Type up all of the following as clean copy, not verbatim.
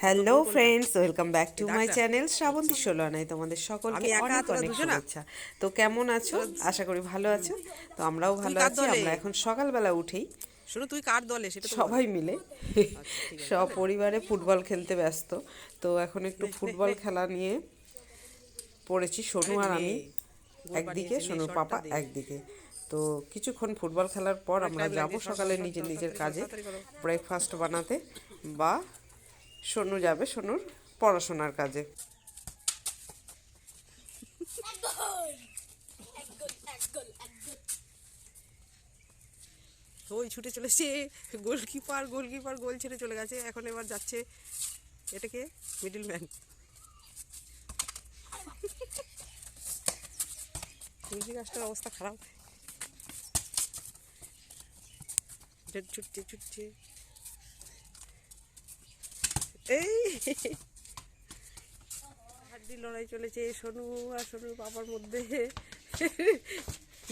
Hello friends, welcome back to my channel Shrabanti সোলানায় তোমাদের সকলকে অনেক অনেক শুভেচ্ছা। তো কেমন আছো? আশা করি ভালো আছো। তো আমরাও ভালো আছি। আমরা এখন সকালবেলা উঠেই শোনো, তুই কার দলে সেটা তো সবাই মিলে সপরিবারে ফুটবল খেলতে ব্যস্ত। তো এখন একটু ফুটবল খেলা নিয়ে পড়েছি, সোনু আর আমি একদিকে, সোনুর পাপা একদিকে। তো কিছুক্ষণ ফুটবল খেলার পর আমরা যাব সকালে নিজের নিজের কাজে, ব্রেকফাস্ট বানাতে, বা সোনু যাবে সোনুর পড়াশোনার কাজে। ওই ছুটে চলেছে গোলকিপার গোল ছেড়ে চলে গেছে। এখন এবার যাচ্ছে এটাকে মিডল ম্যান। তুলসী গাছটার অবস্থা খারাপ, ছুটছে এই হাড্ডি লড়াই চলেছে সোনু আর সোনুর বাবার মধ্যে।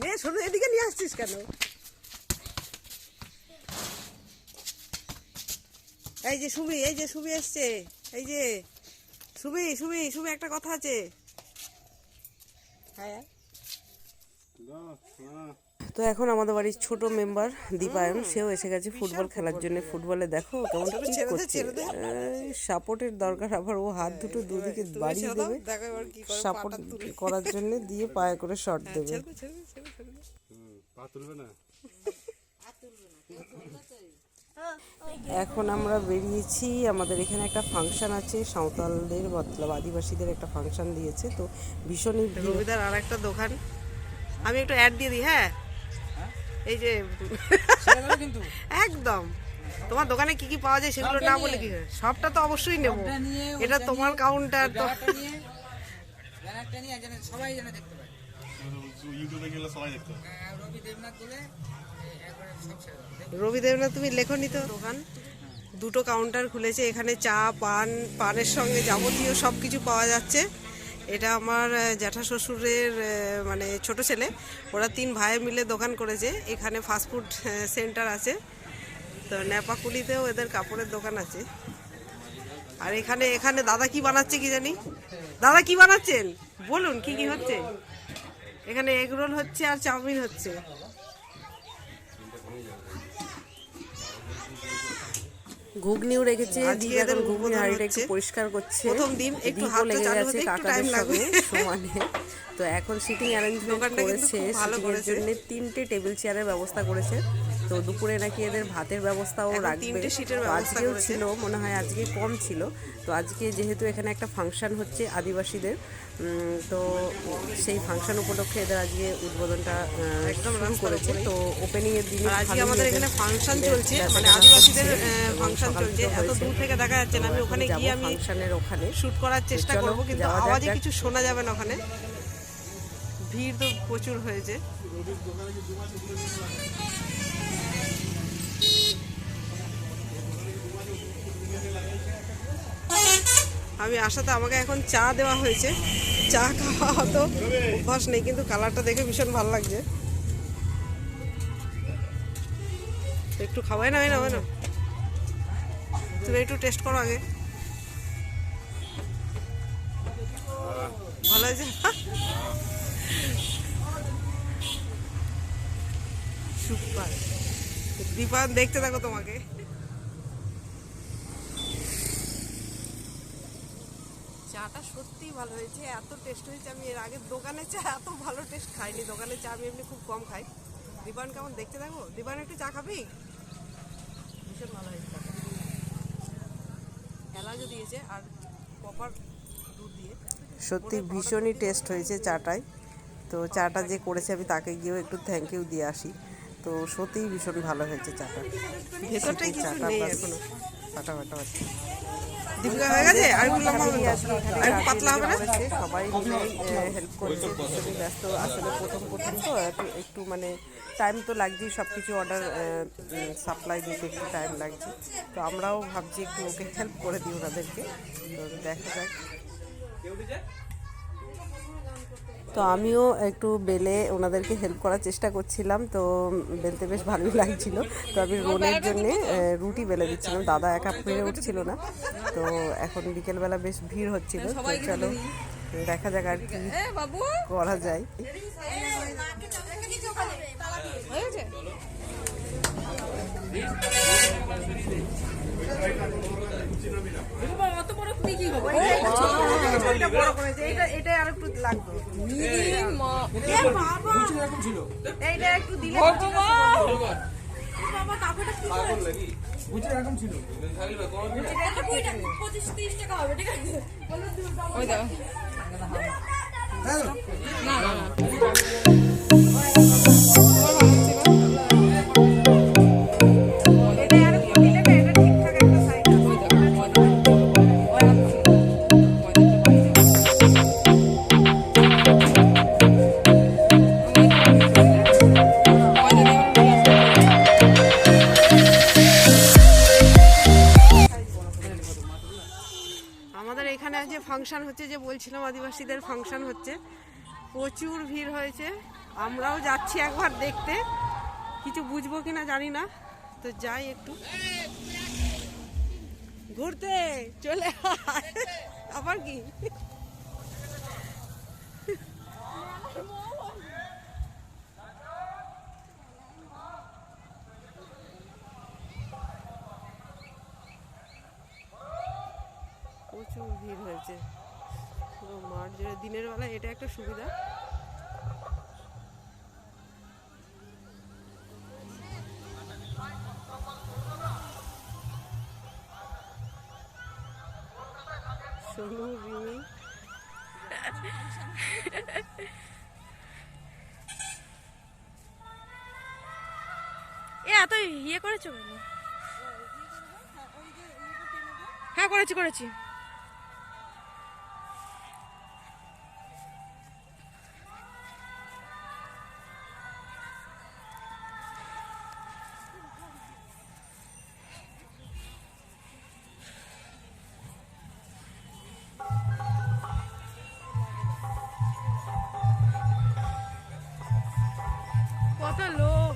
নে সোনু, এদিকে নিয়ে আসছিস কেন? এই যে সুবি এসছে। এই যে সুবি একটা কথা আছে। হ্যাঁ, তো এখন আমাদের বাড়ির ছোট মেম্বার দীপায়ন, সেও এসে গেছে ফুটবল খেলার জন্য। ফুটবলে দেখো কেমন কি করছে, সাপোর্টের দরকার, আবার ও হাত দুটো দুদিকে বাড়িয়ে দেবে সাপোর্ট করার জন্য, দিয়ে পায়ে করে শট দেবে। এখন আমরা বেরিয়েছি, আমাদের এখানে একটা ফাংশন আছে, সাঁওতালদের মতলব আদিবাসীদের একটা ফাংশন দিয়েছে। তো ভীষণই রবিদার আর একটা দোকান, আমি একটু অ্যাড দিয়ে দিই। হ্যাঁ, এই যে কিন্তু একদম তোমার দোকানে কি কি পাওয়া যায় সেগুলো না বলে কি হয়? সবটা তো অবশ্যই নেব, এটা তোমার কাউন্টার। তো সবাই যেন দেখতে পায়, ইউটিউবে গেলে সবাই দেখতে পায়। রবি দেবনাথ তুমি লেখনি তো। দোকান দুটো কাউন্টার খুলেছে এখানে, চা পানের সঙ্গে যাবতীয় সব কিছু পাওয়া যাচ্ছে। এটা আমার জ্যাঠা শ্বশুরের মানে ছোট ছেলে, ওরা 3 ভাই মিলে দোকান করেছে। এখানে ফাস্টফুড সেন্টার আছে, তো ন্যাপাকুলিতেও এদের কাপড়ের দোকান আছে। আর এখানে দাদা কি বানাচ্ছে কি জানি। দাদা কি বানাচ্ছেন বলুন, কি কি হচ্ছে? এখানে এগ রোল হচ্ছে আর চাউমিন হচ্ছে। ঘুগনিও রেখেছে, দিয়ে এখন ঘুগনি হাঁড়িটা একটু পরিষ্কার করছে। প্রথম দিন একটু হাতে লেগে গেছে কাকাদের সঙ্গে সমানে। তো এখন সিটিং অ্যারেঞ্জমেন্ট করেছে, সিটিং এর জন্য 3টে টেবিল চেয়ারের ব্যবস্থা করেছে। তো দুপুরে নাকি এদের ভাতের ব্যবস্থাও রাখবে। আজকেও ছিল, মনে হয় আজকে কম ছিল। তো আজকে যেহেতু এখানে একটা ফাংশন হচ্ছে আদিবাসীদের, তো সেই ফাংশন উপলক্ষে এদের আজকে উদ্বোধনটা শুরু করেছে। তো ওপেনিং এর দিনে আজকে আমাদের এখানে ফাংশন চলছে, মানে আদিবাসীদের ফাংশন চলছে। এত দূর থেকে দেখা যাচ্ছে না, আমি ওখানে গিয়ে আমি ফাংশনের ওখানে শুট করার চেষ্টা করব, কিন্তু আওয়াজে কিছু শোনা যাবে না। ওখানে ভিড় তো প্রচুর হয়েছে। আমি আসাতে আমাকে এখন চা দেওয়া হয়েছে। চা খাওয়া হতো অভ্যাস নেই, কিন্তু কালারটা দেখে ভীষণ ভালো লাগছে। একটু খাওয়াই না, না তুমি একটু টেস্ট করো আগে। ভালো হয়েছে? সুপার। দীপা দেখতে থাকো তোমাকে। চাটা সত্যিই ভালো হয়েছে, এত টেস্ট হয়েছে। আমি এর আগে দোকানের চা এত ভালো টেস্ট খাইনি। দোকানের চা আমি এমনি খুব কম খাই। দীপান কেমন দেখতে থাকো। দীপান একটু চা খাবি? ভীষণ ভালো হয়েছে। এলাচও দিয়েছে আর প্রপার দুধ দিয়ে, সত্যি ভীষণই টেস্ট হয়েছে চাটাই। তো চাটা যে করেছে আমি তাকে গিয়েও একটু থ্যাংক ইউ দিয়ে আসি। তো সত্যিই ভীষণ ভালো হয়েছে চাটা। ভেতরটাই কিছু নেই এখনো। ফাটাফাটা হচ্ছে। দীপিকা হয়ে গেছে, আর একটু লম্বা হবে তো, আর একটু পাতলা হবে না? সবাই মিলে হেল্প করছে, ভীষণই ব্যস্ত। আসলে প্রথম তো একটু মানে টাইম তো লাগছেই, সব কিছু অর্ডার সাপ্লাই দিতে একটু টাইম লাগছে। তো আমরাও ভাবছি একটু ওকে হেল্প করে দিই ওনাদেরকে। তো দেখা যাক। তো আমিও একটু বেলে ওনাদেরকে হেল্প করার চেষ্টা করছিলাম, তো বেলতে বেশ ভালোই লাগছিল। তো আমি রোলের জন্যে রুটি বেলে দিচ্ছিলাম, দাদা একা পেরে উঠছিল না। তো এখন বিকেলবেলা বেশ ভিড় হচ্ছিল, তো চলো দেখা যাক আর কি করা যায়। আমাদের এখানে যে ফাংশন হচ্ছে, যে বলছিলাম আদিবাসীদের ফাংশন হচ্ছে, প্রচুর ভিড় হয়েছে। আমরাও যাচ্ছি একবার দেখতে, কিছু বুঝবো কিনা জানি না, তো যাই একটু ঘুরতে চলে আয়। আবার কি প্রচুর ভিড় হয়েছে মাঠ জুড়ে। দিনের বেলা এটা একটা সুবিধা। সোনু রিমি এত ইয়ে করেছো কেন? হ্যাঁ করেছি। কত লোক!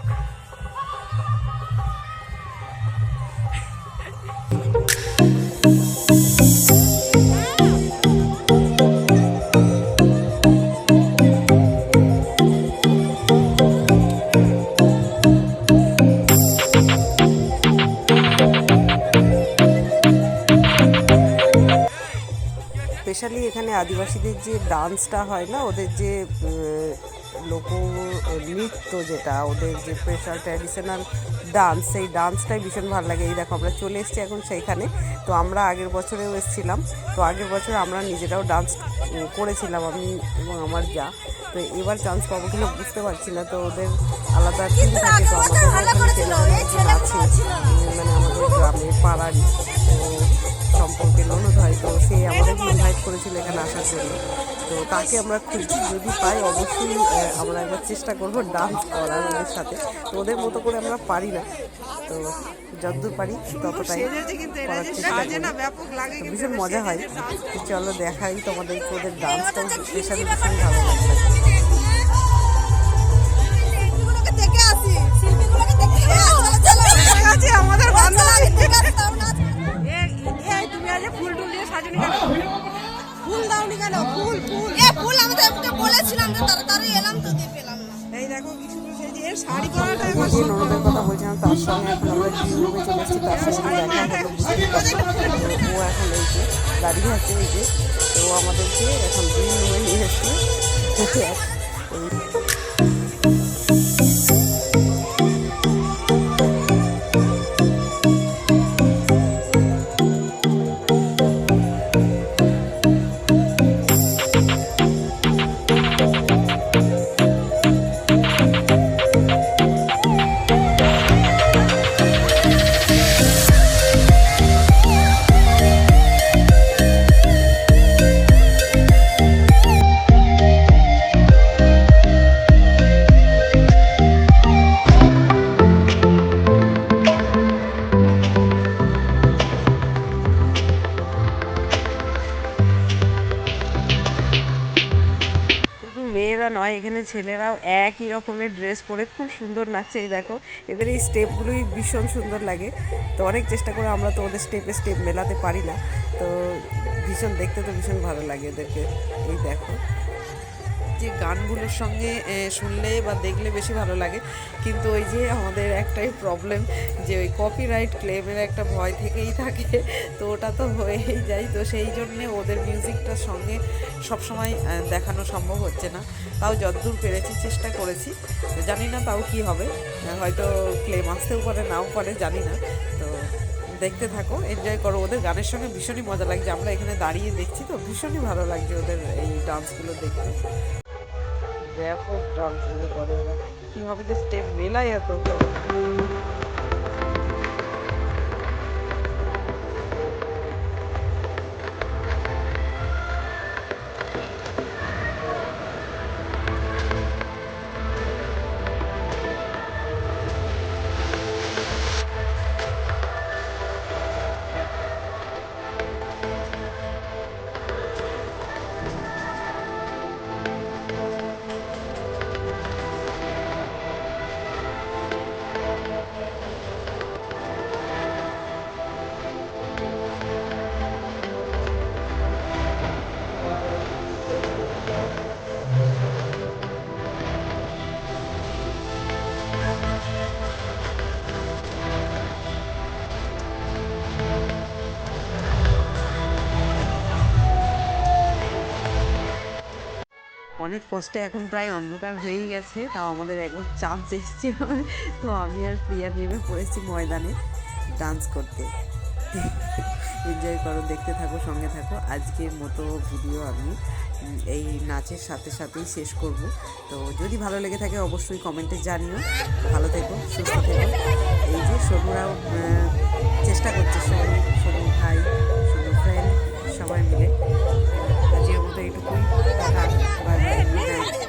স্পেশালি এখানে আদিবাসীদের যে ডান্সটা হয় না, ওদের যে লোক নৃত্য, যেটা ওদের যে স্পেশাল ট্র্যাডিশনাল ডান্স, সেই ডান্সটাই ভীষণ ভালো লাগে। এই দেখো আমরা চলে এসেছি এখন সেইখানে। তো আমরা আগের বছরেও এসেছিলাম, তো আগের বছর আমরা নিজেরাও ডান্স করেছিলাম, আমি এবং আমার যা। তো এবার চান্স পাবো কিনা বুঝতে পারছি না। তো ওদের আলাদা টিম থাকে, তো আমাদের আছে মানে আমাদের গ্রামের পাড়ারই সম্পর্কে ননদ হয়, তো সে আমাদেরকে ইনভাইট করেছিল এখানে আসার জন্য। তো তাকে আমরা খুঁজছি, যদি পাই অবশ্যই আমরা একবার চেষ্টা করবো ডান্স করার ওদের সাথে। তো ওদের মতো করে আমরা পারি না, তো যতদূর পারি ততটাই করার চেষ্টা করি। তো ভীষণ মজা হয়। চলো দেখাই তোমাদেরকে ওদের ডান্সটাও স্পেশালি ভীষণ ভালো লাগবে। আমাদের তুমি আজ ফুল টুল দিয়ে সাজনি কেন? ফুল দাওনি কেন? ফুল আমি তো বলেছিলাম, তাড়াতাড়ি এলাম তো দিয়ে পেলাম না। এই দেখো কি সুন্দর সেজে শাড়ি পরাটা যে ননদের কথা বলছিলাম, তার সঙ্গে এখন আমরা রুমে চলে এসেছি, তার সঙ্গে দেখা হলো। ও এখন এই যে দাঁড়িয়ে আছে, এই যে তো আমাদেরকে এখন রুমে নিয়ে এসেছি। নয়, এখানে ছেলেরাও একই রকমের ড্রেস পরে খুব সুন্দর নাচছে। এই দেখো এদের এই স্টেপগুলোই ভীষণ সুন্দর লাগে। তো অনেক চেষ্টা করে আমরা তো ওদের স্টেপ মেলাতে পারি না, তো ভীষণ দেখতে তো ভীষণ ভালো লাগে এদেরকে। এই দেখো যে গানগুলোর সঙ্গে শুনলে বা দেখলে বেশি ভালো লাগে, কিন্তু ওই যে আমাদের একটাই প্রবলেম যে ওই কপিরাইট ক্লেমের একটা ভয় থেকেই থাকে, তো ওটা তো হয়েই যায়। তো সেই জন্যে ওদের মিউজিকটার সঙ্গে সবসময় দেখানো সম্ভব হচ্ছে না, তাও যতদূর পেরেছি চেষ্টা করেছি। তো জানি না তাও কি হবে, হয়তো ক্লেম আসতেও পারে নাও পারে, জানি না। তো দেখতে থাকো, এনজয় করো। ওদের গানের সঙ্গে ভীষণই মজা লাগছে, আমরা এখানে দাঁড়িয়ে দেখছি তো ভীষণই ভালো লাগছে ওদের এই ডান্সগুলো দেখতে। ব্যাপক ডান্সগুলো করে ওরা, কীভাবে যে স্টেপ মেলায় এত। অনেক কষ্টে এখন প্রায় অন্ধকার হয়েই গেছে, তাও আমাদের একবার চান্স এসছে, তো আমি আর প্রিয়া নেমে পড়েছি ময়দানে ডান্স করতে। এনজয় করো, দেখতে থাকো, সঙ্গে থাকো। আজকের মতো ভিডিও আমি এই নাচের সাথে সাথেই শেষ করব। তো যদি ভালো লেগে থাকে অবশ্যই কমেন্টে জানিও। ভালো থেকো, সুস্থ থেকো। এই যে সোনুরাও চেষ্টা করছে, সোনু ভাই, সোনু ফ্রেন্ড সবাই মিলে। আজকের মতো এইটুকুই। Tata, bye bye, good night.